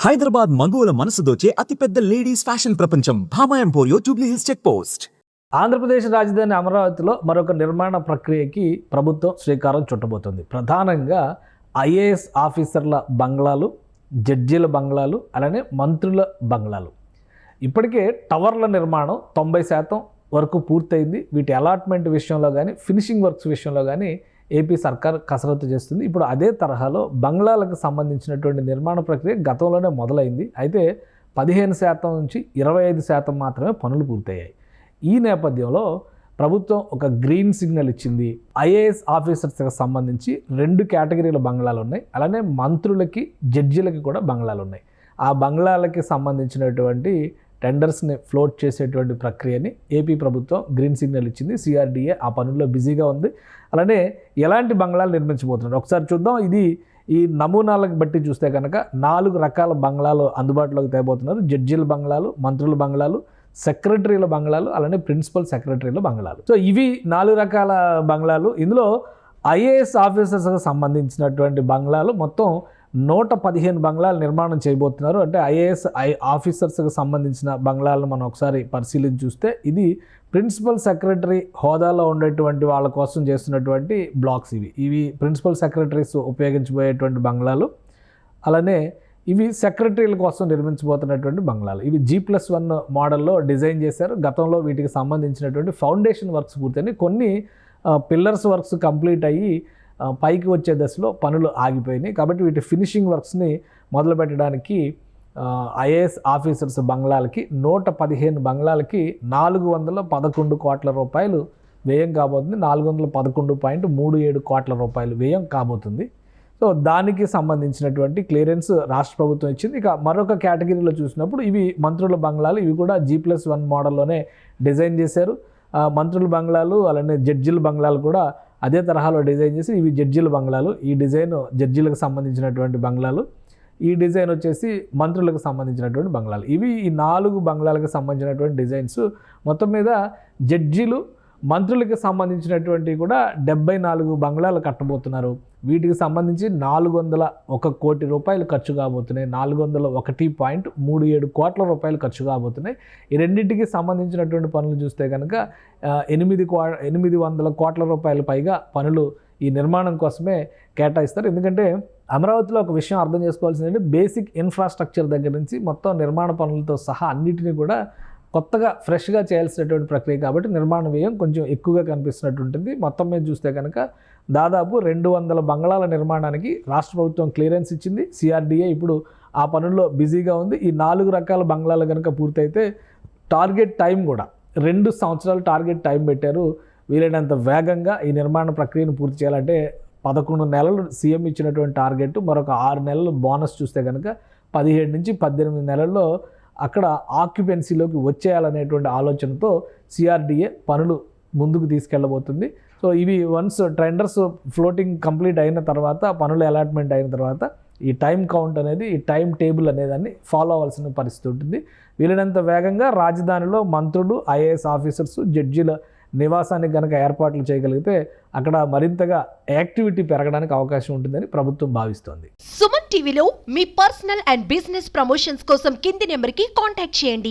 హైదరాబాద్ మగువల మనసు దోచే అతిపెద్ద లేడీస్ ఫ్యాషన్ ప్రపంచం Bhama Emporio Jubilee Hills check post. Andhra Pradesh రాజధాని అమరావతిలో మరొక నిర్మాణ ప్రక్రియకి ప్రభుత్వం శ్రీకారం చుట్టబోతోంది. ప్రధానంగా ఐఏఎస్ ఆఫీసర్ల బంగ్లాలు, జడ్జీల బంగ్లాలు, అలానే మంత్రుల బంగ్లాలు. ఇప్పటికే టవర్ల నిర్మాణం 90% వరకు పూర్తయింది. వీటి అలాట్మెంట్ విషయంలో కానీ, ఫినిషింగ్ వర్క్స్ విషయంలో కానీ ఏపీ సర్కార్ కసరత్తు చేస్తుంది. ఇప్పుడు అదే తరహాలో బంగ్లాలకు సంబంధించినటువంటి నిర్మాణ ప్రక్రియ గతంలోనే మొదలైంది. అయితే 15% నుంచి 25% మాత్రమే పనులు పూర్తయ్యాయి. ఈ నేపథ్యంలో ప్రభుత్వం ఒక గ్రీన్ సిగ్నల్ ఇచ్చింది. ఐఏఎస్ ఆఫీసర్స్కి సంబంధించి 2 కేటగిరీల బంగ్లాలు ఉన్నాయి. అలానే మంత్రులకి, జడ్జిలకి కూడా బంగ్లాలు ఉన్నాయి. ఆ బంగ్లాలకి సంబంధించినటువంటి టెండర్స్ని ఫ్లోట్ చేసేటువంటి ప్రక్రియని ఏపీ ప్రభుత్వం గ్రీన్ సిగ్నల్ ఇచ్చింది. సిఆర్డీఏ ఆ పనుల్లో బిజీగా ఉంది. అలానే ఎలాంటి బంగ్లాలు నిర్మించబోతున్నారు ఒకసారి చూద్దాం. ఈ నమూనాలకు బట్టి చూస్తే కనుక 4 రకాల బంగ్లాలు అందుబాటులోకి తేబోతున్నారు. జడ్జీల బంగ్లాలు, మంత్రుల బంగ్లాలు, సెక్రటరీల బంగ్లాలు, అలానే ప్రిన్సిపల్ సెక్రటరీల బంగ్లాలు. సో ఇవి 4 రకాల బంగ్లాలు. ఇందులో ఐఏఎస్ ఆఫీసర్స్కి సంబంధించినటువంటి బంగ్లాలు మొత్తం 115 బంగ్లాలు నిర్మాణం చేయబోతున్నారు. అంటే ఐఏఎస్ ఆఫీసర్స్కి సంబంధించిన బంగ్లాలను మనం ఒకసారి పరిశీలించి చూస్తే ఇది ప్రిన్సిపల్ సెక్రటరీ హోదాలో ఉండేటువంటి వాళ్ళ కోసం చేస్తున్నటువంటి బ్లాక్స్. ఇవి ప్రిన్సిపల్ సెక్రటరీస్ ఉపయోగించబోయేటువంటి బంగ్లాలు. అలానే ఇవి సెక్రటరీల కోసం నిర్మించబోతున్నటువంటి బంగ్లాలు. ఇవి G+1 మోడల్లో డిజైన్ చేశారు. గతంలో వీటికి సంబంధించినటువంటి ఫౌండేషన్ వర్క్స్ పూర్తయినాయి. కొన్ని పిల్లర్స్ వర్క్స్ కంప్లీట్ అయ్యి పైకి వచ్చే దశలో పనులు ఆగిపోయినాయి. కాబట్టి వీటి ఫినిషింగ్ వర్క్స్ని మొదలు పెట్టడానికి ఐఏఎస్ ఆఫీసర్స్ బంగ్లాలకి 115 బంగ్లాలకి 411 కోట్ల రూపాయలు వ్యయం కాబోతుంది. 411.37 కోట్ల రూపాయలు వ్యయం కాబోతుంది. సో దానికి సంబంధించినటువంటి క్లియరెన్స్ రాష్ట్ర ప్రభుత్వం ఇచ్చింది. ఇక మరొక కేటగిరీలో చూసినప్పుడు ఇవి మంత్రుల బంగ్లాలు. ఇవి కూడా G+1 మోడల్లోనే డిజైన్ చేశారు. మంత్రుల బంగ్లాలు, అలానే జడ్జిల బంగ్లాలు కూడా అదే తరహాలో డిజైన్ చేసి ఇవి జడ్జిల బంగ్లాలు. ఈ డిజైన్ జడ్జిలకు సంబంధించినటువంటి బంగ్లాలు. ఈ డిజైన్ వచ్చేసి మంత్రులకు సంబంధించినటువంటి బంగ్లాలు. ఇవి ఈ 4 బంగ్లాలకు సంబంధించినటువంటి డిజైన్స్. మొత్తం మీద జడ్జీలు, మంత్రులకు సంబంధించినటువంటి కూడా 74 బంగ్లాలు కట్టబోతున్నారు. వీటికి సంబంధించి 401 కోటి రూపాయలు ఖర్చు కాబోతున్నాయి. 401.37 కోట్ల రూపాయలు ఖర్చు కాబోతున్నాయి. ఈ రెండింటికి సంబంధించినటువంటి పనులు చూస్తే కనుక 800 కోట్ల రూపాయల పైగా పనులు ఈ నిర్మాణం కోసమే కేటాయిస్తారు. ఎందుకంటే అమరావతిలో ఒక విషయం అర్థం చేసుకోవాల్సిందంటే బేసిక్ ఇన్ఫ్రాస్ట్రక్చర్ దగ్గర నుంచి మొత్తం నిర్మాణ పనులతో సహా అన్నిటినీ కూడా కొత్తగా ఫ్రెష్గా చేయాల్సినటువంటి ప్రక్రియ కాబట్టి నిర్మాణ వ్యయం కొంచెం ఎక్కువగా కనిపిస్తున్నట్టు ఉంటుంది. మొత్తం మీద చూస్తే కనుక దాదాపు 200 బంగ్లాల నిర్మాణానికి రాష్ట్ర ప్రభుత్వం క్లియరెన్స్ ఇచ్చింది. సిఆర్డీఏ ఇప్పుడు ఆ పనుల్లో బిజీగా ఉంది. ఈ 4 రకాల బంగ్లాలు కనుక పూర్తయితే టార్గెట్ టైం కూడా 2 సంవత్సరాలు టార్గెట్ టైం పెట్టారు. వీలైనంత వేగంగా ఈ నిర్మాణ ప్రక్రియను పూర్తి చేయాలంటే 11 నెలలు సీఎం ఇచ్చినటువంటి టార్గెట్, మరొక 6 నెలలు బోనస్ చూస్తే కనుక 17 నుంచి 18 నెలల్లో అక్కడ ఆక్యుపెన్సీలోకి వచ్చేయాలనేటువంటి ఆలోచనతో సిఆర్డీఏ పనులు ముందుకు తీసుకెళ్ళబోతుంది. సో ఇవి వన్స్ టెండర్స్ ఫ్లోటింగ్ కంప్లీట్ అయిన తర్వాత, పనులు అలాట్మెంట్ అయిన తర్వాత ఈ టైం కౌంట్ అనేది, ఈ టైం టేబుల్ అనేదాన్ని ఫాలో అవ్వాల్సిన పరిస్థితి ఉంటుంది. వీలైనంత వేగంగా రాజధానిలో మంత్రులు, ఐఏఎస్ ఆఫీసర్స్, జడ్జీల నివాసానికి కనుక ఏర్పాట్లు చేయగలిగితే అక్కడ మరింతగా యాక్టివిటీ పెరగడానికి అవకాశం ఉంటుందని ప్రభుత్వం భావిస్తోంది. సుమన్ టీవీలో మీ పర్సనల్ అండ్ బిజినెస్ ప్రమోషన్స్ కోసం కింది నెంబర్కి కాంటాక్ట్ చేయండి.